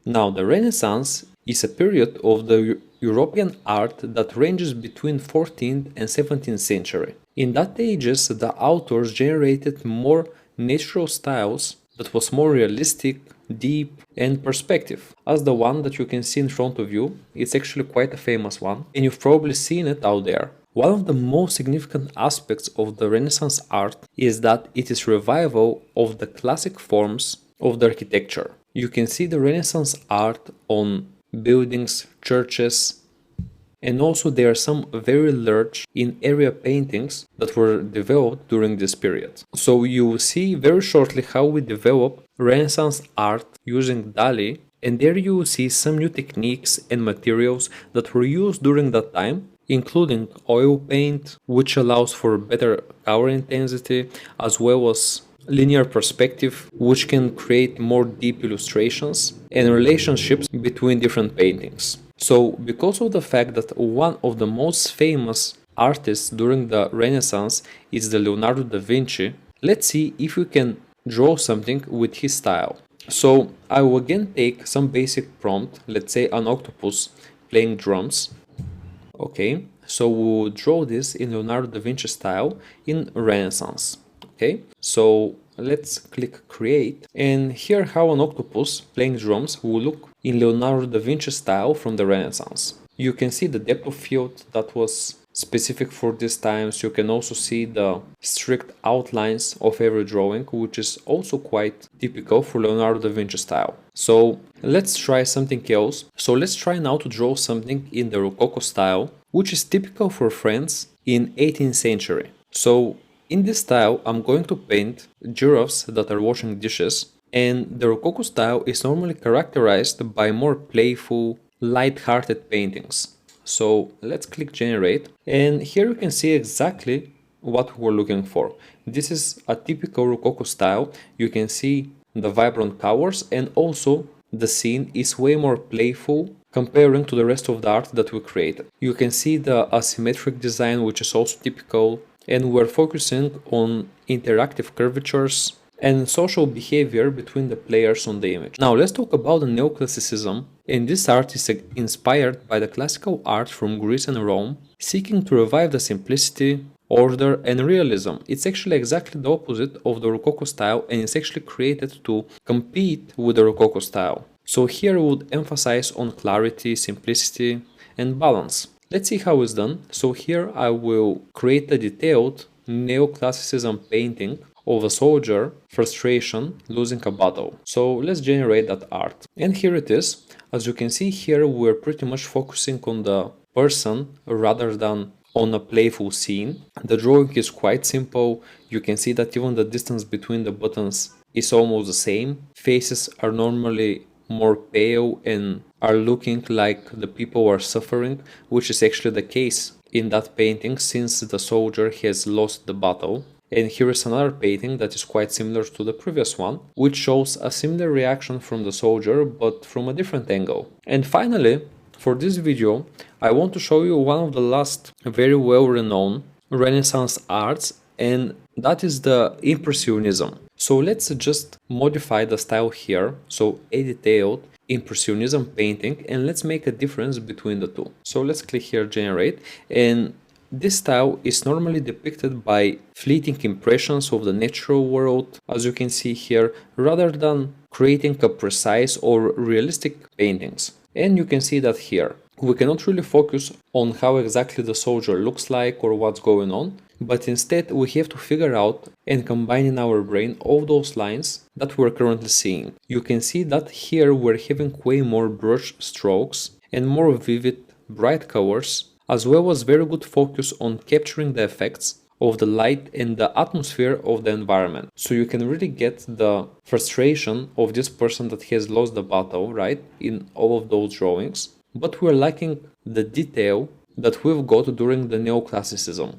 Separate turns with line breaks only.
Now, the Renaissance is a period of the European art that ranges between 14th and 17th century. In that ages, the authors generated more natural styles that was more realistic, deep, and perspective. As the one that you can see in front of you, it's actually quite a famous one, and you've probably seen it out there. One of the most significant aspects of the Renaissance art is that it is revival of the classic forms of the architecture. You can see the Renaissance art on buildings, churches, and also there are some very large in-area paintings that were developed during this period. So you will see very shortly how we develop Renaissance art using DallE, and there you will see some new techniques and materials that were used during that time, including oil paint, which allows for better color intensity, as well as linear perspective, which can create more deep illustrations and relationships between different paintings. So, because of the fact that one of the most famous artists during the Renaissance is the Leonardo da Vinci, let's see if we can draw something with his style. So, I will again take some basic prompt, let's say an octopus playing drums. Okay, so we'll draw this in Leonardo da Vinci style in Renaissance. Okay, so let's click create, and here how an octopus playing drums will look in Leonardo da Vinci style from the Renaissance. You can see the depth of field that was specific for these times. You can also see the strict outlines of every drawing, which is also quite typical for Leonardo da Vinci style. So let's try something else. So let's try now to draw something in the Rococo style, which is typical for France in 18th century. So in this style, I'm going to paint giraffes that are washing dishes, and the Rococo style is normally characterized by more playful, light-hearted paintings. So let's click generate, and here you can see exactly what we're looking for. This is a typical Rococo style. You can see the vibrant colors, and also the scene is way more playful comparing to the rest of the art that we created. You can see the asymmetric design, which is also typical, and we're focusing on interactive curvatures and social behavior between the players on the image. Now let's talk about the neoclassicism, and this art is inspired by the classical art from Greece and Rome, seeking to revive the simplicity, order, and realism. It's actually exactly the opposite of the Rococo style, and it's actually created to compete with the Rococo style. So here we would emphasize on clarity, simplicity, and balance. Let's see how it's done. So here I will create a detailed neoclassicism painting of a soldier, frustration, losing a battle. So let's generate that art. And here it is. As you can see here, we're pretty much focusing on the person rather than on a playful scene. The drawing is quite simple. You can see that even the distance between the buttons is almost the same. Faces are normally more pale and are looking like the people are suffering, which is actually the case in that painting since the soldier has lost the battle. And here is another painting that is quite similar to the previous one, which shows a similar reaction from the soldier but from a different angle. And finally, for this video, I want to show you one of the last very well-renowned Renaissance arts, and that is the Impressionism. So let's just modify the style here, so a detailed Impressionism painting, and let's make a difference between the two. So let's click here generate, and this style is normally depicted by fleeting impressions of the natural world, as you can see here, rather than creating a precise or realistic paintings. And you can see that here. We cannot really focus on how exactly the soldier looks like or what's going on, but instead we have to figure out and combine in our brain all those lines that we're currently seeing. You can see that here we're having way more brush strokes and more vivid, bright colors, as well as very good focus on capturing the effects of the light and the atmosphere of the environment. So you can really get the frustration of this person that has lost the battle, right, in all of those drawings. But we're lacking the detail that we've got during the neoclassicism.